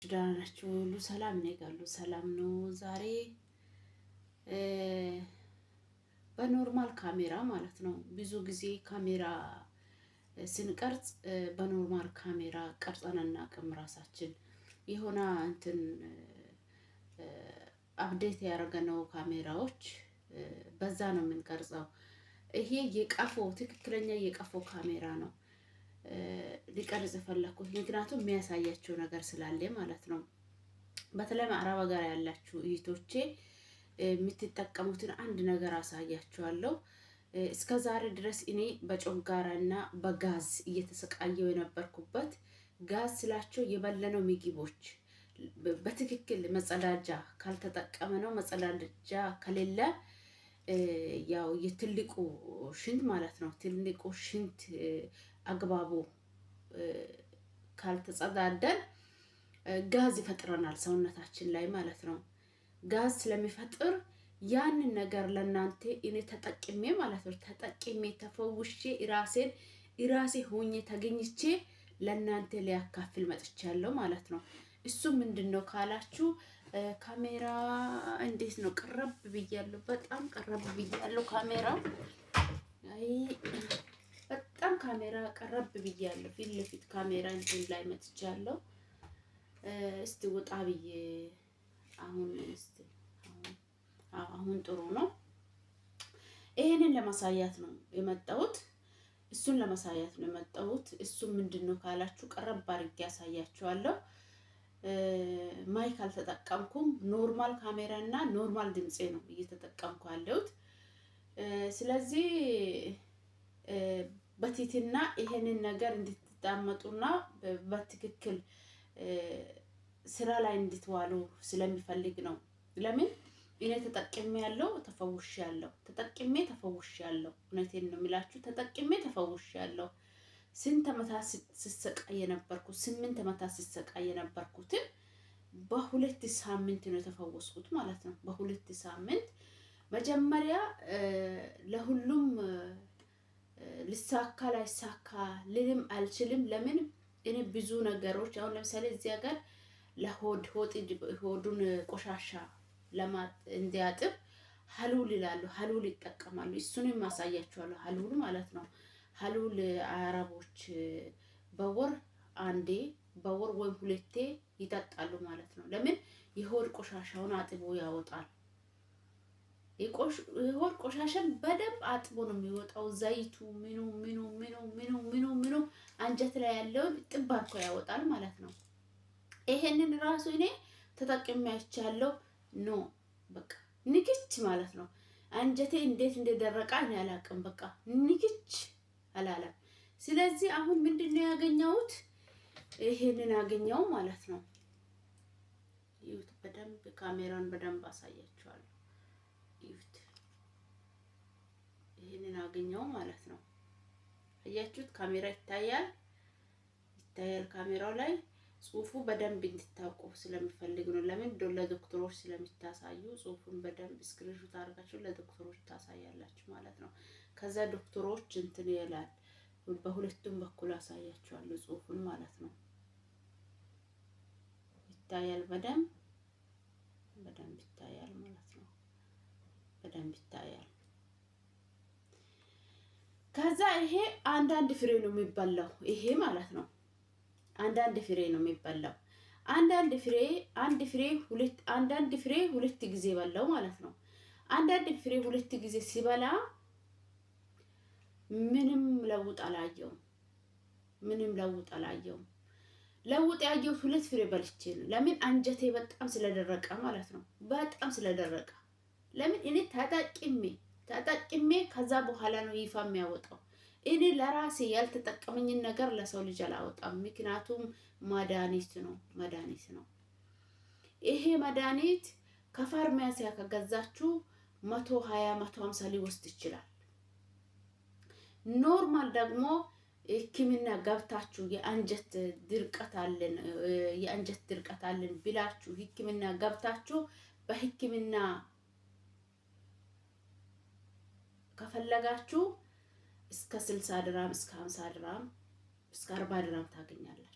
ደህና ናችሁ? ሁሉ ሰላም ነው ጋር ሁሉ ሰላም ነው። ዛሬ በኖርማል ካሜራ ማለት ነው። ብዙ ጊዜ ካሜራ ስንቀርጽ በኖርማል ካሜራ ቀርጸን አናውቅም። ራሳችን የሆነ እንትን አፕዴት ያደረገነው ካሜራዎች በዛ ነው የምንቀርጸው። ይሄ የቀፎ ትክክለኛ የቀፎ ካሜራ ነው ሊቀርጽ ፈለኩት፣ ምክንያቱም የሚያሳያቸው ነገር ስላለ ማለት ነው። በተለይ አረብ ሀገር ያላችሁ እህቶቼ የምትጠቀሙትን አንድ ነገር አሳያችኋለሁ። እስከ ዛሬ ድረስ እኔ በጮጋራና በጋዝ እየተሰቃየው የነበርኩበት፣ ጋዝ ስላቸው የበለነው ምግቦች በትክክል መጸዳጃ ካልተጠቀመ ነው። መጸዳጃ ከሌለ ያው የትልቁ ሽንት ማለት ነው። ትልቁ ሽንት አግባቡ ካልተጸዳደን ጋዝ ይፈጥረናል ሰውነታችን ላይ ማለት ነው። ጋዝ ስለሚፈጥር ያንን ነገር ለእናንተ እኔ ተጠቅሜ ማለት ነው ተጠቅሜ ተፈውሼ ራሴ ሆኜ ተገኝቼ ለእናንተ ሊያካፍል መጥቻለሁ ማለት ነው። እሱ ምንድነው ካላችሁ ካሜራ እንዴት ነው? ቀረብ ብያለሁ፣ በጣም ቀረብ ብያለሁ። ካሜራው አይ በጣም ካሜራ ቀረብ ብያለሁ። ፊት ለፊት ካሜራ እንትን ላይ መጥቻለሁ። እስቲ ወጣ ብዬ አሁን ጥሩ ነው። ይሄንን ለማሳያት ነው የመጣሁት። እሱን ለማሳያት ነው የመጣሁት። እሱ ምንድነው ካላችሁ ቀረብ አድርጌ ያሳያችኋለሁ። ማይክ አልተጠቀምኩም። ኖርማል ካሜራ እና ኖርማል ድምጼ ነው እየተጠቀምኩ ያለሁት። ስለዚህ በቲትና ይሄንን ነገር እንድትጣመጡና በትክክል ስራ ላይ እንድትዋሉ ስለሚፈልግ ነው። ለምን እኔ ተጠቅሜ ያለው ተፈውሽ ያለው ተጠቅሜ ተፈውሽ ያለው እውነቴን ነው የሚላችሁ። ተጠቅሜ ተፈውሽ ያለው ስንት ዓመታት ስሰቃይ የነበርኩት 8 ዓመታት ስሰቃይ የነበርኩትን በሁለት ሳምንት ነው የተፈወስኩት ማለት ነው። በሁለት ሳምንት መጀመሪያ ለሁሉም ልሳካ ላይሳካ ልልም አልችልም። ለምን እኔ ብዙ ነገሮች አሁን ለምሳሌ እዚህ ሀገር ሆዱን ቆሻሻ እንዲያጥብ ሀሉል ይላሉ። ሀሉል ይጠቀማሉ። እሱንም ማሳያቸዋለሁ። ሀሉል ማለት ነው። ሀሉል አረቦች በወር ወይም ሁለቴ ይጠጣሉ ማለት ነው። ለምን የሆድ ቆሻሻውን አጥቦ ያወጣል። የሆድ ቆሻሻን በደንብ አጥቦ ነው የሚወጣው። ዘይቱ ምኑ አንጀት ላይ ያለውን ጥብ አድርጎ ያወጣል ማለት ነው። ይሄንን ራሱ እኔ ተጠቅሜ አይቻለሁ። ኖ በቃ ንክች ማለት ነው። አንጀቴ እንዴት እንደደረቀ እኔ አላውቅም። በቃ ንክች አላለም። ስለዚህ አሁን ምንድነው ያገኘሁት? ይሄንን አገኘው ማለት ነው። ይሁት በደንብ ካሜራን በደንብ አሳያችኋለሁ። ይሁት ይሄንን አገኘው ማለት ነው። አያችሁት? ካሜራ ይታያል ካሜራው ላይ ጽሁፉ በደንብ እንድታውቁ ስለሚፈልግ ነው። ለምን ለዶክተሮች ስለምታሳዩ ጽሁፉን በደንብ ስክሪንሾት አድርጋችሁ ለዶክተሮች ታሳያላችሁ ማለት ነው። ከዛ ዶክተሮች እንትን ይላል። በሁለቱም በኩል አሳያችኋለሁ ጽሁፉን ማለት ነው። ይታያል በደንብ ይታያል ማለት ነው። በደንብ ይታያል። ከዛ ይሄ አንዳንድ ፍሬ ነው የሚበላው። ይሄ ማለት ነው አንዳንድ ፍሬ ነው የሚበላው። አንዳንድ ፍሬ ሁለት ጊዜ በላው ማለት ነው። አንዳንድ ፍሬ ሁለት ጊዜ ሲበላ ምንም ለውጥ አላየውም። ለውጥ ያየሁት ሁለት ፍሬ በልቼ ነው። ለምን አንጀቴ በጣም ስለደረቀ ማለት ነው። በጣም ስለደረቀ ለምን እኔ ተጠቅሜ ከዛ በኋላ ነው ይፋ የሚያወጣው። እኔ ለራሴ ያልተጠቀመኝን ነገር ለሰው ልጅ አላወጣም። ምክንያቱም መድኃኒት ነው። ይሄ መድኃኒት ከፋርማሲያ ከገዛችሁ 120 150 ሊወስድ ይችላል። ኖርማል ደግሞ ሕክምና ገብታችሁ የአንጀት ድርቀት አለን ብላችሁ ሕክምና ገብታችሁ በሕክምና ከፈለጋችሁ እስከ 60 ድራም እስከ 50 ድራም እስከ 40 ድራም ታገኛላችሁ።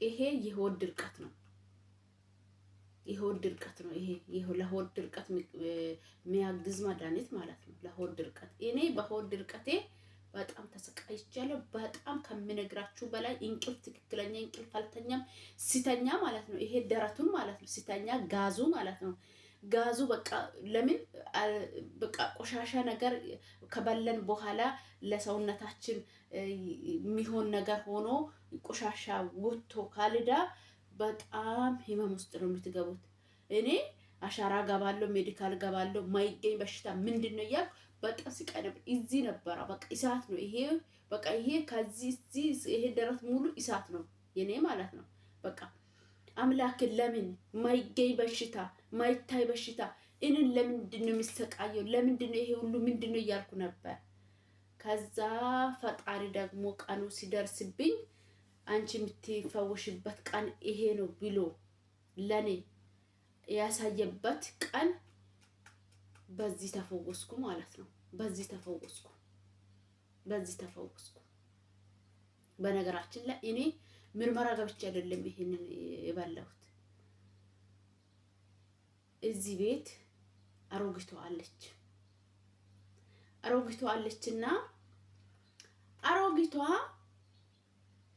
ይሄ የሆድ ድርቀት ነው። የሆድ ድርቀት ነው። ይሄ ለሆድ ድርቀት የሚያግዝ መድኃኒት ማለት ነው። ለሆድ ድርቀት እኔ በሆድ ድርቀቴ በጣም ተሰቃይቻለሁ። በጣም ከምነግራችሁ በላይ እንቅልፍ፣ ትክክለኛ እንቅልፍ አልተኛም። ሲተኛ ማለት ነው ይሄ ደረቱን ማለት ነው ሲተኛ ጋዙ ማለት ነው ጋዙ በቃ ለምን በቃ ቆሻሻ ነገር ከበለን በኋላ ለሰውነታችን የሚሆን ነገር ሆኖ ቆሻሻ ወጥቶ ካልዳ በጣም ህመም ውስጥ ነው የምትገቡት። እኔ አሻራ ገባለሁ፣ ሜዲካል ገባለሁ፣ ማይገኝ በሽታ ምንድነው እያልኩ በጣም ስቃይ ነበር። እዚህ ነበረ በቃ እሳት ነው ይሄ በቃ ይሄ ከዚህ ይሄ ደረት ሙሉ እሳት ነው የኔ ማለት ነው። በቃ አምላክን ለምን ማይገኝ በሽታ ማይታይ በሽታ እንን ለምንድን ነው የሚሰቃየው? ለምንድን ነው ይሄ ሁሉ ምንድን ነው እያልኩ ነበር። ከዛ ፈጣሪ ደግሞ ቀኑ ሲደርስብኝ አንቺ የምትፈወሽበት ቀን ይሄ ነው ብሎ ለኔ ያሳየበት ቀን በዚህ ተፈወስኩ ማለት ነው። በዚህ ተፈወስኩ። በነገራችን ላይ እኔ ምርመራ ገብቼ አይደለም ይሄንን የበላሁት። እዚህ ቤት አሮጊቷ አለችና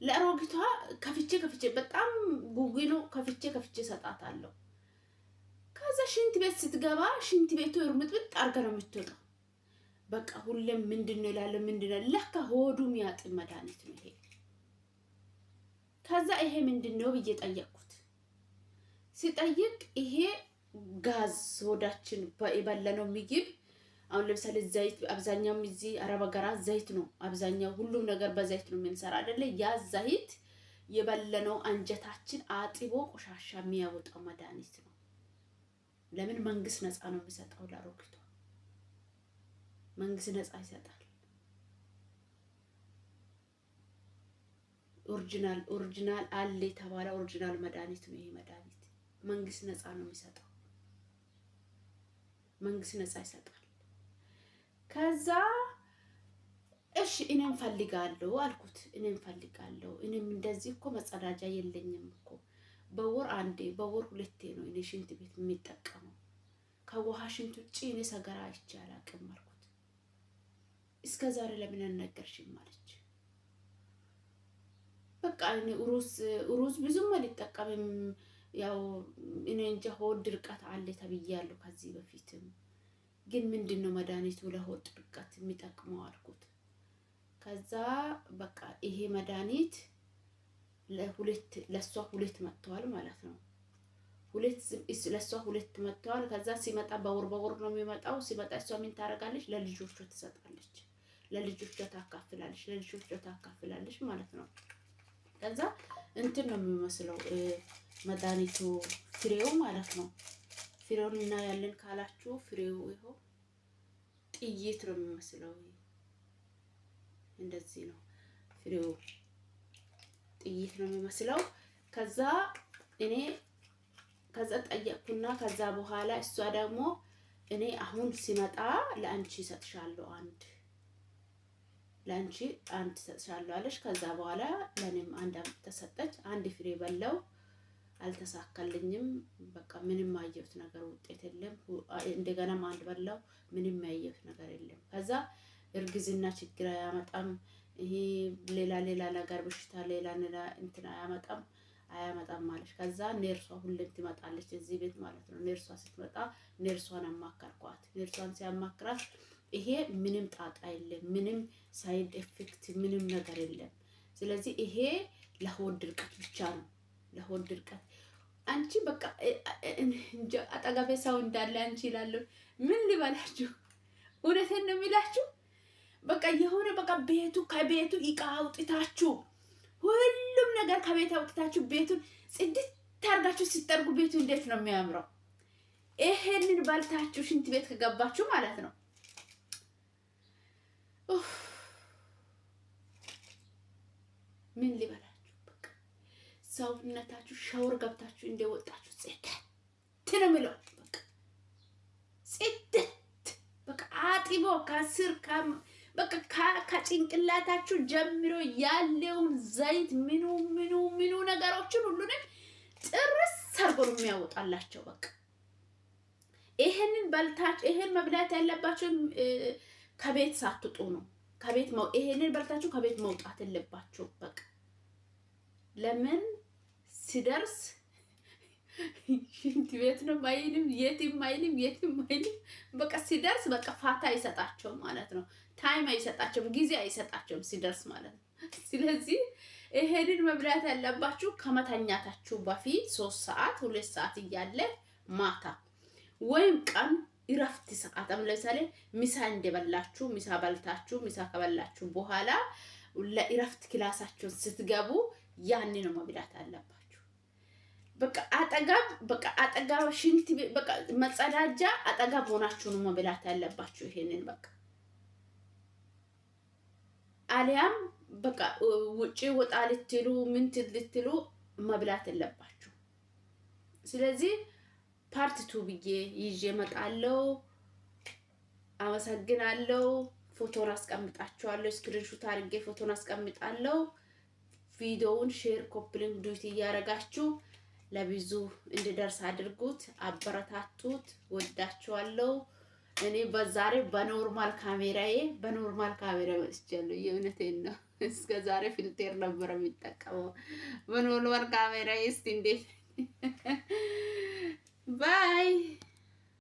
ለአሮጊቷ ከፍቼ በጣም ጉጉ ነው ከፍቼ ሰጣታለሁ። ከዛ ሽንት ቤት ስትገባ ሽንት ቤቱ እርምጥምጥ አርጋ ነው የምትወጣው። በቃ ሁሌም ምንድነው ይላል ምንድነው ለካ ሆዱ የሚያጥም መድኃኒት ነው ይሄ። ከዛ ይሄ ምንድነው ብዬ ጠየቅኩት። ሲጠይቅ ይሄ ጋዝ ሆዳችን የበላነው ምግብ አሁን ለምሳሌ ዘይት አብዛኛው እዚህ አረብ ሀገራት ዘይት ነው አብዛኛው ሁሉም ነገር በዘይት ነው የምንሰራ አይደለ? ያ ዘይት የበላነው አንጀታችን አጥቦ ቆሻሻ የሚያወጣው መድኃኒት ነው። ለምን መንግስት ነፃ ነው የሚሰጠው ለአሮጊቷ። መንግስት ነፃ ይሰጣል። ኦሪጂናል አለ የተባለ ኦሪጂናል መድኃኒት ነው ይሄ መድኃኒት። መንግስት ነፃ ነው የሚሰጠው። መንግስት ነፃ ይሰጣል። ከዛ እሺ እኔም ፈልጋለሁ አልኩት። እኔም እንደዚህ እኮ መጸዳጃ የለኝም እኮ በወር አንዴ በወር ሁለቴ ነው እኔ ሽንት ቤት የሚጠቀመው። ከውሃ ሽንት ውጪ እኔ ሰገራ አይቼ አላውቅም አልኩት። እስከ ዛሬ ለምን አልነገርሽም አለች። በቃ እኔ ሩዝ ብዙም አልጠቀምም። ያው እኔ እንጃ ሆድ ድርቀት አለ ተብያለሁ ከዚህ በፊትም። ግን ምንድነው መድኃኒቱ ለሆድ ድርቀት የሚጠቅመው አልኩት። ከዛ በቃ ይሄ መድኃኒት ለሷ ሁለት መጥተዋል ማለት ነው። ለሷ ሁለት መጥተዋል። ከዛ ሲመጣ በወር ነው የሚመጣው። ሲመጣ እሷ ምን ታደርጋለች? ለልጆቿ ትሰጣለች፣ ለልጆቿ ታካፍላለች ማለት ነው። ከዛ እንትን ነው የሚመስለው መድኃኒቱ ፍሬው ማለት ነው። ፍሬውን እናያለን ካላችሁ ፍሬው ይኸው ጥይት ነው የሚመስለው። እንደዚህ ነው ፍሬው ጥይት ነው የሚመስለው። ከዛ እኔ ጠየቅኩና ከዛ በኋላ እሷ ደግሞ እኔ አሁን ሲመጣ ለአንቺ እሰጥሻለሁ ለአንቺ አንድ እሰጥሻለሁ አለሽ። ከዛ በኋላ ለኔም አንድ ተሰጠች። አንድ ፍሬ በላው፣ አልተሳካልኝም። በቃ ምንም ያየሁት ነገር ውጤት የለም። እንደገናም አንድ በላው፣ ምንም ያየሁት ነገር የለም። ከዛ እርግዝና ችግር አያመጣም፣ ይሄ ሌላ ነገር በሽታ ሌላ እንትን አያመጣም ማለሽ። ከዛ ነርሷ ሁሌም ትመጣለች እዚህ ቤት ማለት ነው። ነርሷ ስትመጣ ነርሷን አማከርኳት። ነርሷን ሲያማክራት ይሄ ምንም ጣጣ የለም፣ ምንም ሳይድ ኤፌክት ምንም ነገር የለም። ስለዚህ ይሄ ለሆድ ድርቀት ብቻ ነው፣ ለሆድ ድርቀት። አንቺ በቃ እንጃ አጠገቤ ሰው እንዳለ አንቺ ይላለሁ። ምን ልበላችሁ? እውነቴን ነው የሚላችሁ። በቃ የሆነ በቃ ከቤቱ እቃ አውጥታችሁ ሁሉም ነገር ከቤት አውጥታችሁ ቤቱን ጽድት ታርጋችሁ ሲጠርጉ ቤቱ እንዴት ነው የሚያምረው! ይሄንን ባልታችሁ ሽንት ቤት ከገባችሁ ማለት ነው ምን ልበላችሁ? በቃ ሰውነታችሁ ሻወር ገብታችሁ እንደወጣችሁ ጽድት ነው የሚለው። በቃ ጽድት በቃ አጥቦ ከስር በቃ ከጭንቅላታችሁ ጀምሮ ያለውን ዘይት ምኑ ነገሮችን ሁሉንም ጥርስ አድርጎ ነው የሚያወጣላቸው። በቃ ይሄንን በልታችሁ ይሄን መብላት ያለባችሁ ከቤት ሳትወጡ ነው። ይሄንን በልታችሁ ከቤት መውጣት የለባችሁ። በቃ ለምን ሲደርስ ሽንት ቤት ነው ማይልም የትም አይልም። በቃ ሲደርስ በቃ ፋታ አይሰጣቸውም ማለት ነው። ታይም አይሰጣቸውም፣ ጊዜ አይሰጣቸውም ሲደርስ ማለት ነው። ስለዚህ ይሄንን መብላት ያለባችሁ ከመተኛታችሁ በፊት 3 ሰዓት 2 ሰዓት እያለ ማታ ወይም ቀን እረፍት ሰዓት ለምሳሌ ምሳ እንደበላችሁ ምሳ በልታችሁ ምሳ ከበላችሁ በኋላ ለእረፍት ክላሳችሁን ስትገቡ ያን ነው መብላት አለባችሁ። በቃ አጠገብ ሽንት በቃ መጸዳጃ አጠገብ ሆናችሁ ነው መብላት ያለባችሁ። ይሄንን በቃ አሊያም በቃ ውጪ ወጣ ልትሉ ምን ልትሉ መብላት የለባችሁ። ስለዚህ ፓርት 2 ብዬ ይዤ እመጣለሁ። አመሰግናለሁ። ፎቶን አስቀምጣችኋለሁ። ስክሪንሾት አድርጌ ፎቶን አስቀምጣለሁ። ቪዲዮውን ሼር፣ ኮፒ ሊንክ ዱት እያደረጋችሁ ለብዙ እንዲደርስ አድርጉት። አበረታቱት። ወዳችኋለሁ። እኔ በዛሬ በኖርማል ካሜራ ወስጃለሁ። የእውነቴን ነው። እስከ ዛሬ ፊልተር ነበር የሚጠቀመው። በኖርማል ካሜራዬ እስቲ እንዴት ባይ